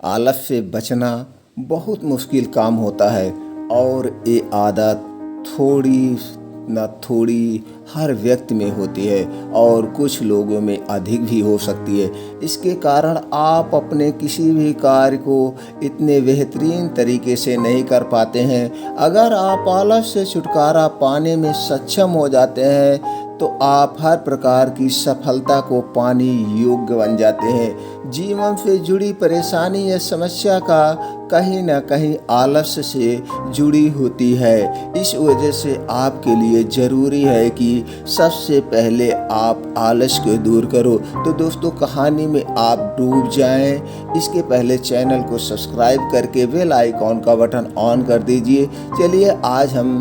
आलस से बचना बहुत मुश्किल काम होता है और ये आदत थोड़ी न थोड़ी हर व्यक्ति में होती है और कुछ लोगों में अधिक भी हो सकती है। इसके कारण आप अपने किसी भी कार्य को इतने बेहतरीन तरीके से नहीं कर पाते हैं। अगर आप आलस से छुटकारा पाने में सक्षम हो जाते हैं तो आप हर प्रकार की सफलता को पाने योग्य बन जाते हैं। जीवन से जुड़ी परेशानी या समस्या का कहीं न कहीं आलस से जुड़ी होती है। इस वजह से आपके लिए ज़रूरी है कि सबसे पहले आप आलस को दूर करो। तो दोस्तों, कहानी में आप डूब जाएं, इसके पहले चैनल को सब्सक्राइब करके बेल आइकॉन का बटन ऑन कर दीजिए। चलिए आज हम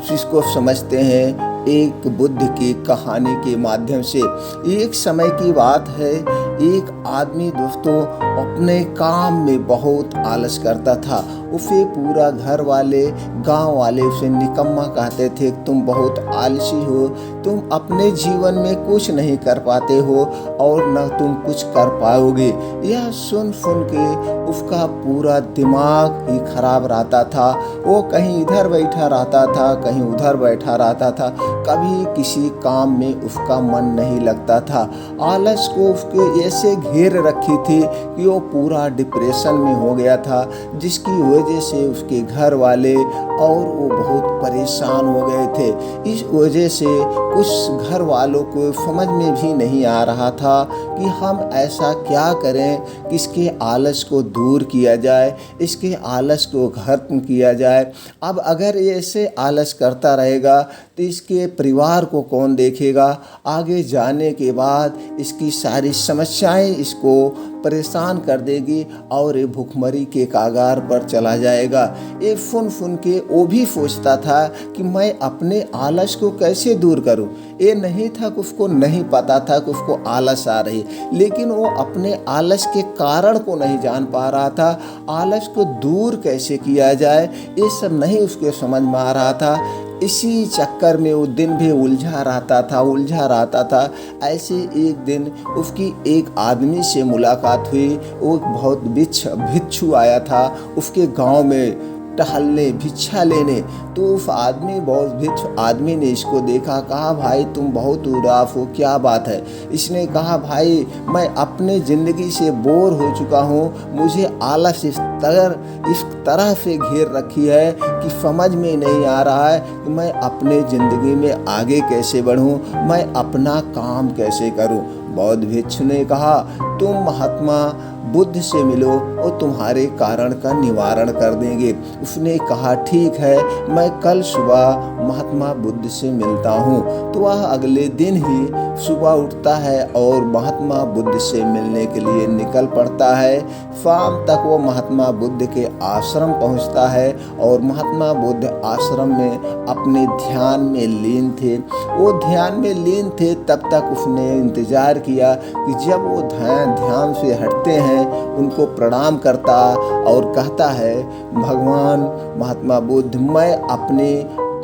इसको समझते हैं एक बुद्ध की कहानी के माध्यम से। एक समय की बात है, एक आदमी दोस्तों अपने काम में बहुत आलस करता था। उसे पूरा घर वाले, गांव वाले उसे निकम्मा कहते थे। तुम बहुत आलसी हो, तुम अपने जीवन में कुछ नहीं कर पाते हो और न तुम कुछ कर पाओगे। यह सुन सुन के उसका पूरा दिमाग ही खराब रहता था। वो कहीं इधर बैठा रहता था, कहीं उधर बैठा रहता था। कभी किसी काम में उसका मन नहीं लगता था। आलस को उसके ऐसे घेर रखी थी कि वो पूरा डिप्रेशन में हो गया था, जिसकी वजह से उसके घर वाले और वो बहुत परेशान हो गए थे। इस वजह से कुछ घर वालों को समझ में भी नहीं आ रहा था कि हम ऐसा क्या करें कि इसके आलस को दूर किया जाए, इसके आलस को खत्म किया जाए। अब अगर ये ऐसे आलस करता रहेगा तो इसके परिवार को कौन देखेगा? आगे जाने के बाद इसकी सारी समस्याएं इसको परेशान कर देगी और ये भूखमरी के कागार पर चला जाएगा। ये सुन के वो भी सोचता था कि मैं अपने आलस को कैसे दूर करूं। ये नहीं था कि उसको नहीं पता था कि उसको आलस आ रही, लेकिन वो अपने आलस के कारण को नहीं जान पा रहा था। आलस को दूर कैसे किया जाए ये सब नहीं उसके समझ में आ रहा था। इसी चक्कर में वो दिन भी उलझा रहता था। ऐसे एक दिन उसकी एक आदमी से मुलाकात हुई। वो बहुत भिक्षु आया था उसके गांव में टहलने, भिक्षा लेने। तो उस आदमी ने इसको देखा, कहा भाई तुम बहुत उदास हो, क्या बात है? इसने कहा भाई मैं अपने ज़िंदगी से बोर हो चुका हूँ। मुझे आलस इस तरह से घेर रखी है कि समझ में नहीं आ रहा है कि मैं अपने ज़िंदगी में आगे कैसे बढ़ूँ, मैं अपना काम कैसे करूँ। बौद्ध भिक्षु ने कहा तुम महात्मा बुद्ध से मिलो, वो तुम्हारे कारण का निवारण कर देंगे। उसने कहा ठीक है, मैं कल सुबह महात्मा बुद्ध से मिलता हूँ। तो वह अगले दिन ही सुबह उठता है और महात्मा बुद्ध से मिलने के लिए निकल पड़ता है। शाम तक वो महात्मा बुद्ध के आश्रम पहुँचता है और महात्मा बुद्ध आश्रम में अपने ध्यान में लीन थे। वो ध्यान में लीन थे तब तक उसने इंतज़ार किया कि जब वो ध्यान से हटते हैं उनको प्रणाम करता और कहता है भगवान महात्मा बुद्ध, मैं अपने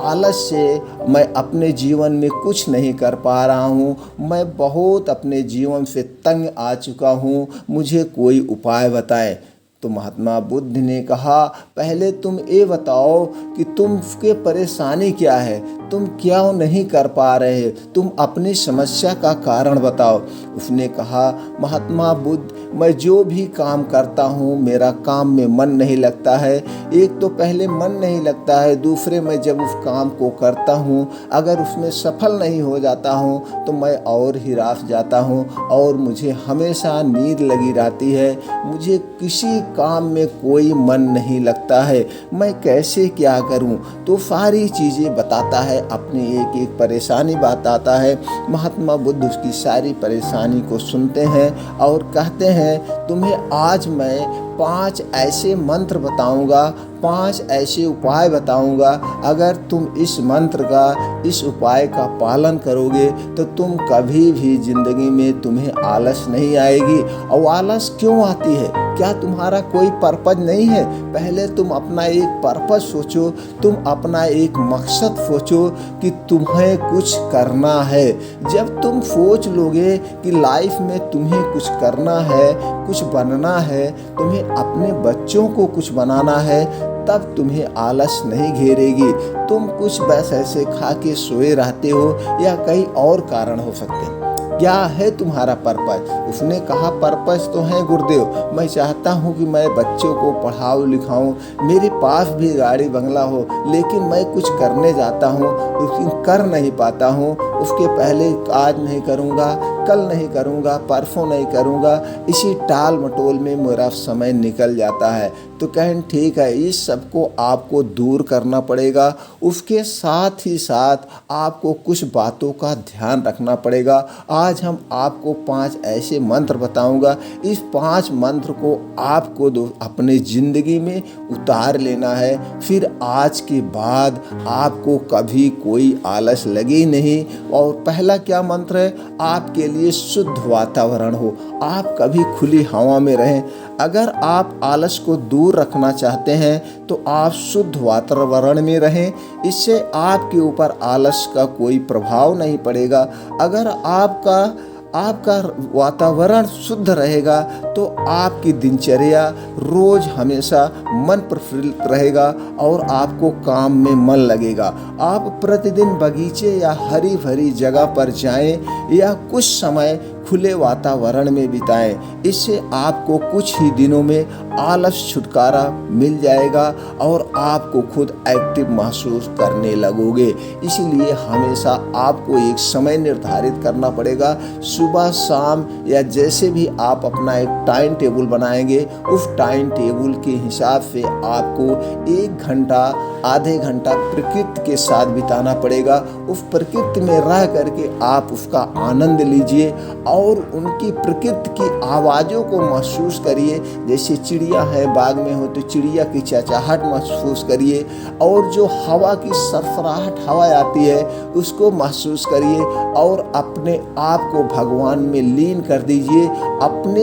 आलस से मैं अपने जीवन में कुछ नहीं कर पा रहा हूँ। मैं बहुत अपने जीवन से तंग आ चुका हूँ, मुझे कोई उपाय बताएं। तो महात्मा बुद्ध ने कहा पहले तुम ये बताओ कि तुमके परेशानी क्या है, तुम क्यों नहीं कर पा रहे, तुम अपनी समस्या का कारण बताओ। उसने कहा महात्मा बुद्ध, मैं जो भी काम करता हूँ मेरा काम में मन नहीं लगता है। एक तो पहले मन नहीं लगता है, दूसरे मैं जब उस काम को करता हूँ अगर उसमें सफल नहीं हो जाता हूँ तो मैं और हिरास जाता हूँ और मुझे हमेशा नींद लगी रहती है। मुझे किसी काम में कोई मन नहीं लगता है, मैं कैसे क्या करूं? तो सारी चीज़ें बताता है, अपनी एक एक परेशानी बताता है। महात्मा बुद्ध उसकी सारी परेशानी को सुनते हैं और कहते हैं तुम्हें आज मैं 5 ऐसे मंत्र बताऊंगा, 5 ऐसे उपाय बताऊंगा। अगर तुम इस उपाय का पालन करोगे तो तुम कभी भी जिंदगी में तुम्हें आलस नहीं आएगी। और आलस क्यों आती है? क्या तुम्हारा कोई पर्पज नहीं है? पहले तुम अपना एक पर्पज सोचो, तुम अपना एक मकसद सोचो कि तुम्हें कुछ करना है। जब तुम सोच लोगे कि लाइफ में तुम्हें कुछ करना है, कुछ बनना है, तुम्हें अपने बच्चों को कुछ बनाना है, तब तुम्हें आलस नहीं घेरेगी। तुम कुछ बस ऐसे खा के सोए रहते हो या कई और कारण हो सकते हैं। क्या है तुम्हारा पर्पज? उसने कहा पर्पज तो है गुरुदेव, मैं चाहता हूँ कि मैं बच्चों को पढ़ाऊँ लिखाऊँ, मेरे पास भी गाड़ी बंगला हो, लेकिन मैं कुछ करने जाता हूँ लेकिन कर नहीं पाता हूँ। उसके पहले आज नहीं करूँगा, कल नहीं करूँगा, परसों नहीं करूँगा, इसी टाल मटोल में मेरा समय निकल जाता है। तो कहें ठीक है, इस सब को आपको दूर करना पड़ेगा। उसके साथ ही साथ आपको कुछ बातों का ध्यान रखना पड़ेगा। आज हम आपको 5 ऐसे मंत्र बताऊंगा। इस 5 मंत्र को आपको अपने ज़िंदगी में उतार लेना है। फिर आज के बाद आपको कभी कोई आलस लगे नहीं। और पहला क्या मंत्र है? आपके लिए शुद्ध वातावरण हो, आप कभी खुली हवा में रहें। अगर आप आलस को दूर रखना चाहते हैं तो आप शुद्ध वातावरण में रहें, इससे आपके ऊपर आलस का कोई प्रभाव नहीं पड़ेगा। अगर आपका वातावरण शुद्ध रहेगा तो आपकी दिनचर्या रोज हमेशा मन प्रफुल्लित रहेगा और आपको काम में मन लगेगा। आप प्रतिदिन बगीचे या हरी भरी जगह पर जाएं या कुछ समय खुले वातावरण में बिताएं। इससे आपको कुछ ही दिनों में आलस छुटकारा मिल जाएगा और आपको खुद एक्टिव महसूस करने लगोगे। इसलिए हमेशा आपको एक समय निर्धारित करना पड़ेगा। सुबह शाम या जैसे भी आप अपना एक टाइम टेबल बनाएंगे, उस टाइम टेबल के हिसाब से आपको 1 घंटा आधे घंटा प्रकृति के साथ बिताना पड़ेगा। उस प्रकृति में रह करके आप उसका आनंद लीजिए और उनकी प्रकृति की आवाज़ों को महसूस करिए। जैसे चिड़िया है, बाग में हो तो चिड़िया की चहचहाहट महसूस करिए और जो हवा की सरसराहट हवा आती है उसको महसूस करिए और अपने आप को भगवान में लीन कर दीजिए। अपने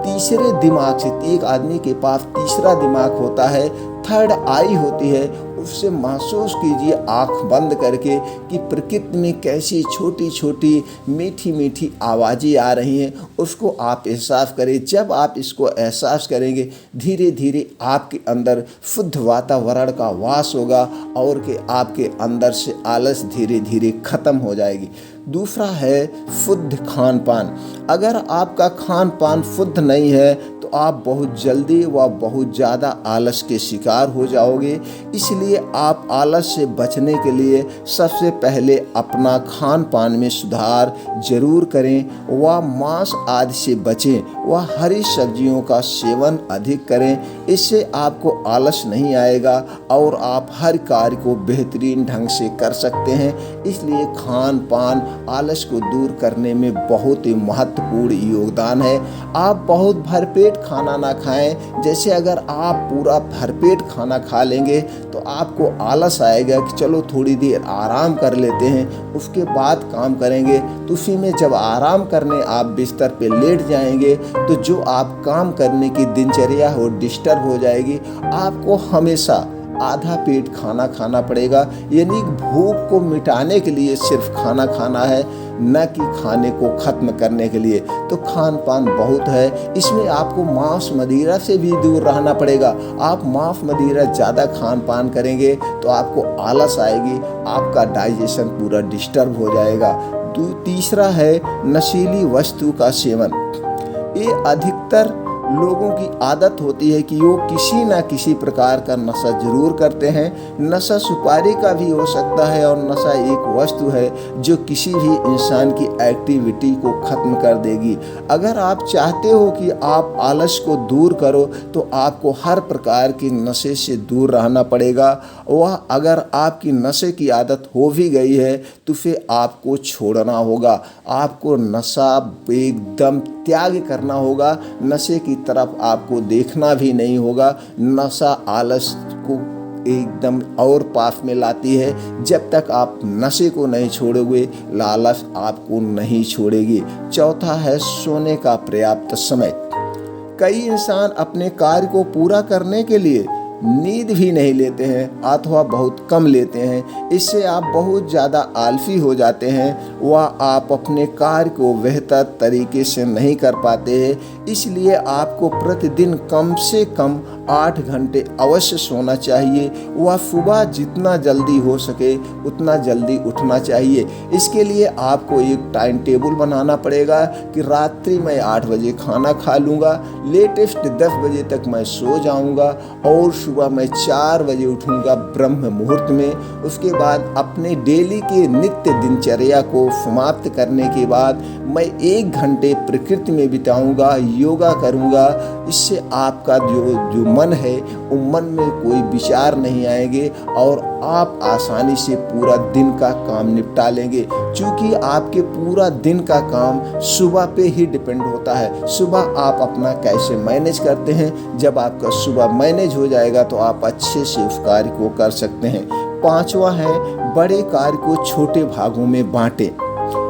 तीसरे दिमाग से, एक आदमी के पास तीसरा दिमाग होता है, थर्ड आई होती है, उससे महसूस कीजिए आँख बंद करके कि प्रकृति में कैसी छोटी छोटी मीठी मीठी आवाज़ें आ रही हैं, उसको आप एहसास करें। जब आप इसको एहसास करेंगे धीरे धीरे आपके अंदर शुद्ध वातावरण का वास होगा और कि आपके अंदर से आलस धीरे धीरे खत्म हो जाएगी। दूसरा है शुद्ध खान पान। अगर आपका खान पान शुद्ध नहीं है तो आप बहुत जल्दी व बहुत ज़्यादा आलस के शिकार हो जाओगे। इसलिए आप आलस से बचने के लिए सबसे पहले अपना खान पान में सुधार जरूर करें। व मांस आदि से बचें व हरी सब्जियों का सेवन अधिक करें। इससे आपको आलस नहीं आएगा और आप हर कार्य को बेहतरीन ढंग से कर सकते हैं। इसलिए खान पान आलस को दूर करने में बहुत ही महत्वपूर्ण योगदान है। आप बहुत भरपेट खाना ना खाएं। जैसे अगर आप पूरा भरपेट खाना खा लेंगे तो आपको आलस आएगा कि चलो थोड़ी देर आराम कर लेते हैं, उसके बाद काम करेंगे। तो उसी में जब आराम करने आप बिस्तर पे लेट जाएंगे तो जो आप काम करने की दिनचर्या हो डिस्टर्ब हो जाएगी। आपको हमेशा आधा पेट खाना खाना पड़ेगा, यानी भूख को मिटाने के लिए सिर्फ खाना खाना है, न कि खाने को खत्म करने के लिए। तो खान पान बहुत है, इसमें आपको मांस मदिरा से भी दूर रहना पड़ेगा। आप मांस मदिरा ज़्यादा खान पान करेंगे तो आपको आलस आएगी, आपका डाइजेशन पूरा डिस्टर्ब हो जाएगा। तीसरा है नशीली वस्तु का सेवन। ये अधिकतर लोगों की आदत होती है कि वो किसी ना किसी प्रकार का नशा जरूर करते हैं। नशा सुपारी का भी हो सकता है और नशा एक वस्तु है जो किसी भी इंसान की एक्टिविटी को ख़त्म कर देगी। अगर आप चाहते हो कि आप आलस को दूर करो तो आपको हर प्रकार के नशे से दूर रहना पड़ेगा। वह अगर आपकी नशे की आदत हो भी गई है तो फिर आपको छोड़ना होगा। आपको नशा एकदम त्याग करना होगा। नशे की तरफ आपको देखना भी नहीं होगा। नशा आलस को एकदम और पास में लाती है। जब तक आप नशे को नहीं छोड़ोगे लालच आपको नहीं छोड़ेगी। चौथा है सोने का पर्याप्त समय। कई इंसान अपने कार्य को पूरा करने के लिए नींद भी नहीं लेते हैं अथवा बहुत कम लेते हैं। इससे आप बहुत ज़्यादा आलसी हो जाते हैं व आप अपने कार्य को बेहतर तरीके से नहीं कर पाते हैं। इसलिए आपको प्रतिदिन कम से कम 8 घंटे अवश्य सोना चाहिए व सुबह जितना जल्दी हो सके उतना जल्दी उठना चाहिए। इसके लिए आपको एक टाइम टेबल बनाना पड़ेगा कि रात्रि में 8 बजे खाना खा लूँगा, लेटेस्ट 10 बजे तक मैं सो जाऊँगा और सुबह मैं 4 बजे उठूँगा ब्रह्म मुहूर्त में। उसके बाद अपने डेली के नित्य दिनचर्या को समाप्त करने के बाद मैं 1 घंटे प्रकृति में बिताऊँगा, योगा करूँगा। इससे आपका जो मन है वो मन में कोई विचार नहीं आएंगे और आप आसानी से पूरा दिन का काम निपटा लेंगे। क्योंकि आपके पूरा दिन का काम सुबह पे ही डिपेंड होता है। सुबह आप अपना कैसे मैनेज करते हैं, जब आपका सुबह मैनेज हो जाएगा तो आप अच्छे से उस कार्य को कर सकते हैं। 5वां है बड़े कार्य को छोटे भागों में बांटें।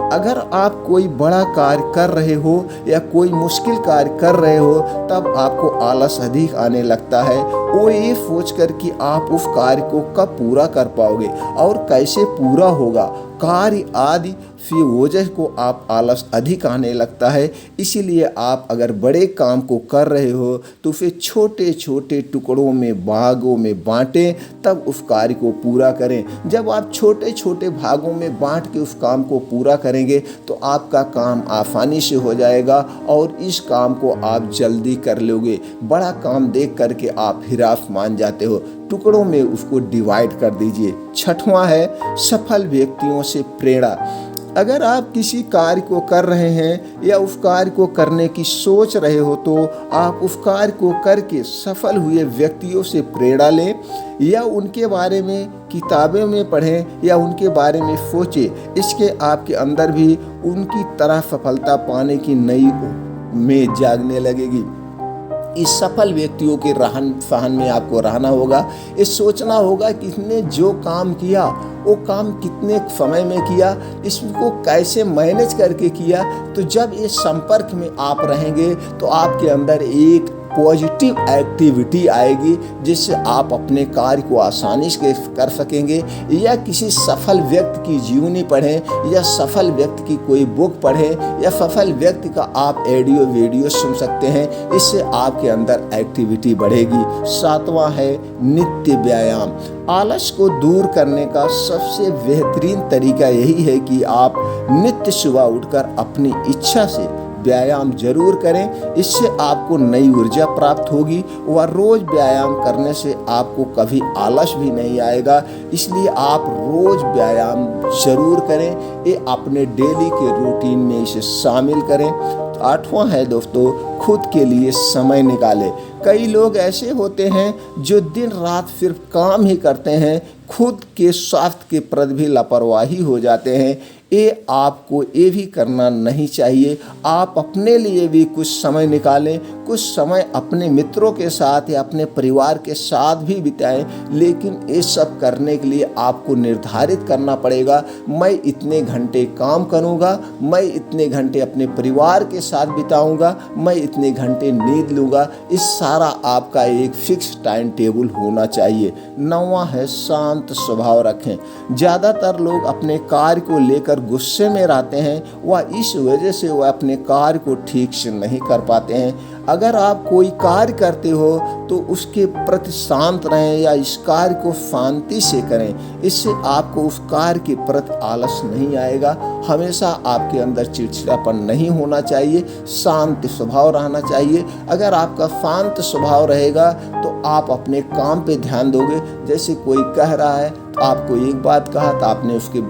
अगर आप कोई बड़ा कार्य कर रहे हो या कोई मुश्किल कार्य कर रहे हो तब आपको आलस अधिक आने लगता है। वो ये सोच कर कि आप उस कार्य को कब पूरा कर पाओगे और कैसे पूरा होगा, कार्य आदि की वजह को आप आलस अधिक आने लगता है। इसीलिए आप अगर बड़े काम को कर रहे हो तो फिर छोटे छोटे टुकड़ों में भागों में बांटें, तब उस कार्य को पूरा करें। जब आप छोटे छोटे भागों में बांट के उस काम को पूरा करेंगे तो आपका काम आसानी से हो जाएगा और इस काम को आप जल्दी कर लोगे। बड़ा काम देख करके आप हिरास मान जाते हो, टुकड़ों में उसको डिवाइड कर दीजिए। 6वां है सफल व्यक्तियों से प्रेरणा। अगर आप किसी कार्य को कर रहे हैं या उस कार्य को करने की सोच रहे हो तो आप उस कार्य को करके सफल हुए व्यक्तियों से प्रेरणा लें या उनके बारे में किताबें में पढ़ें या उनके बारे में सोचें। इसके आपके अंदर भी उनकी तरह सफलता पाने की नई उम्मीद जागने लगेगी। इस सफल व्यक्तियों के रहन सहन में आपको रहना होगा। ये सोचना होगा कि इसने जो काम किया वो काम कितने समय में किया, इसको कैसे मैनेज करके किया। तो जब ये संपर्क में आप रहेंगे तो आपके अंदर एक पॉजिटिव एक्टिविटी आएगी जिससे आप अपने कार्य को आसानी से कर सकेंगे। या किसी सफल व्यक्ति की जीवनी पढ़ें या सफल व्यक्ति की कोई बुक पढ़ें या सफल व्यक्ति का आप ऑडियो वीडियो सुन सकते हैं। इससे आपके अंदर एक्टिविटी बढ़ेगी। 7वां है नित्य व्यायाम। आलस को दूर करने का सबसे बेहतरीन तरीका यही है कि आप नित्य सुबह उठकर अपनी इच्छा से व्यायाम जरूर करें। इससे आपको नई ऊर्जा प्राप्त होगी और रोज व्यायाम करने से आपको कभी आलस भी नहीं आएगा। इसलिए आप रोज व्यायाम जरूर करें, ये अपने डेली के रूटीन में इसे शामिल करें। 8वां है दोस्तों खुद के लिए समय निकालें। कई लोग ऐसे होते हैं जो दिन रात सिर्फ काम ही करते हैं, खुद के स्वास्थ्य के प्रति भी लापरवाही हो जाते हैं। ये आपको ये भी करना नहीं चाहिए। आप अपने लिए भी कुछ समय निकालें, कुछ समय अपने मित्रों के साथ या अपने परिवार के साथ भी बिताएं। लेकिन ये सब करने के लिए आपको निर्धारित करना पड़ेगा, मैं इतने घंटे काम करूँगा, मैं इतने घंटे अपने परिवार के साथ बिताऊँगा, मैं इतने घंटे नींद लूँगा। इस सारा आपका एक फिक्स टाइम टेबल होना चाहिए। 9वां है शांत स्वभाव रखें। ज़्यादातर लोग अपने कार्य को लेकर गुस्से में रहते हैं, वह इस वजह से वह अपने कार्य को ठीक से नहीं कर पाते हैं। अगर आप कोई कार्य करते हो तो उसके प्रति शांत रहें या इस कार्य को शांति से करें। इससे आपको उस कार्य के प्रति आलस नहीं आएगा। हमेशा आपके अंदर चिड़चिड़ापन नहीं होना चाहिए, शांत स्वभाव रहना चाहिए। अगर आपका शांत स्वभाव रहेगा तो आप अपने काम पे ध्यान दोगे। जैसे कोई कह रहा है तो आपको एक बात कहा तो आपने उसके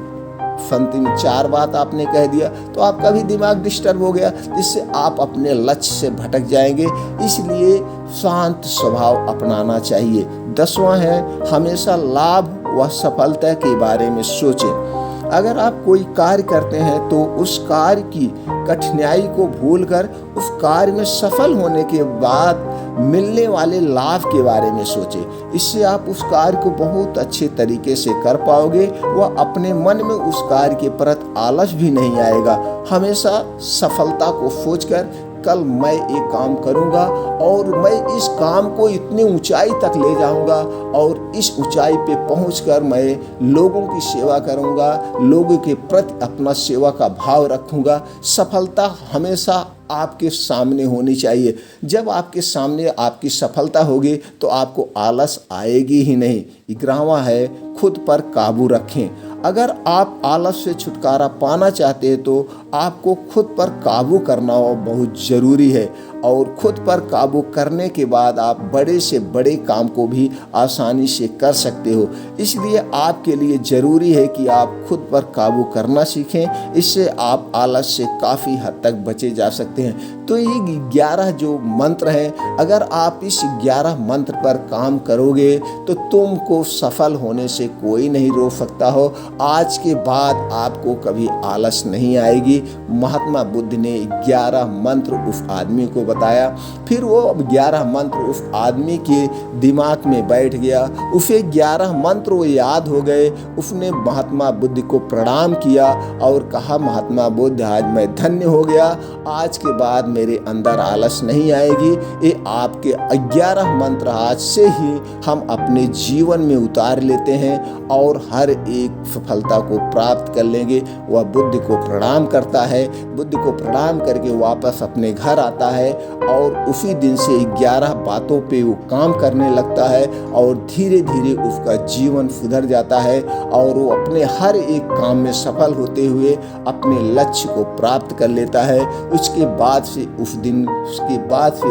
फंक्ति में 4 बात आपने कह दिया तो आपका भी दिमाग डिस्टर्ब हो गया, जिससे आप अपने लक्ष्य से भटक जाएंगे। इसलिए शांत स्वभाव अपनाना चाहिए। 10वां है, हमेशा लाभ व सफलता के बारे में सोचें। अगर आप कोई कार्य करते हैं तो उस कार्य की कठिनाई को भूलकर उस कार्य में सफल होने के बाद मिलने वाले लाभ के बारे में सोचें। इससे आप उस कार्य को बहुत अच्छे तरीके से कर पाओगे व अपने मन में उस कार्य के प्रति आलस भी नहीं आएगा। हमेशा सफलता को सोचकर कल मैं एक काम करूंगा और मैं इस काम को इतनी ऊंचाई तक ले जाऊंगा और इस ऊंचाई पे पहुंचकर मैं लोगों की सेवा करूंगा, लोगों के प्रति अपना सेवा का भाव रखूंगा। सफलता हमेशा आपके सामने होनी चाहिए। जब आपके सामने आपकी सफलता होगी तो आपको आलस आएगी ही नहीं। 11वां है, खुद पर काबू रखें। अगर आप आलस से छुटकारा पाना चाहते हैं तो आपको खुद पर काबू करना बहुत ज़रूरी है, और खुद पर काबू करने के बाद आप बड़े से बड़े काम को भी आसानी से कर सकते हो। इसलिए आपके लिए ज़रूरी है कि आप खुद पर काबू करना सीखें। इससे आप आलस से काफ़ी हद तक बचे जा सकते हैं। तो ये 11 जो मंत्र हैं, अगर आप इस 11 मंत्र पर काम करोगे तो तुमको सफल होने से कोई नहीं रोक सकता हो। आज के बाद आपको कभी आलस नहीं आएगी। महात्मा बुद्ध ने 11 मंत्र उस आदमी को बताया। फिर वो 11 मंत्र उस आदमी के दिमाग में बैठ गया। उसे 11 मंत्र वो याद हो गए। उसने महात्मा बुद्ध को प्रणाम किया और कहा, महात्मा बुद्ध आज मैं धन्य हो गया, आज के बाद मेरे अंदर आलस नहीं आएगी। ये आपके 11 मंत्र आज से ही हम अपने जीवन में उतार लेते हैं और हर एक सफलता को प्राप्त कर लेंगे। वह बुद्ध को प्रणाम करता है, बुद्ध को प्रणाम करके वापस अपने घर आता है और उसी दिन से 11 बातों पे वो काम करने लगता है और धीरे धीरे उसका जीवन सुधर जाता है और वो अपने हर एक काम में सफल होते हुए अपने लक्ष्य को प्राप्त कर लेता है। उसके बाद से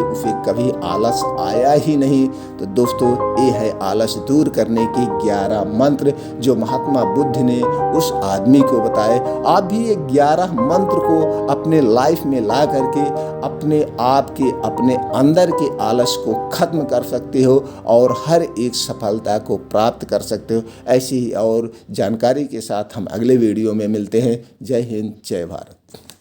उसे कभी आलस आया ही नहीं। तो दोस्तों, ये है आलस दूर करने के 11 मंत्र जो महात्मा बुद्ध ने उस आदमी को बताए। आप भी ये 11 मंत्र को अपने लाइफ में ला करके अपने आप के, अपने अंदर के आलस को खत्म कर सकते हो और हर एक सफलता को प्राप्त कर सकते हो। ऐसी ही और जानकारी के साथ हम अगले वीडियो में मिलते हैं। जय हिंद, जय भारत।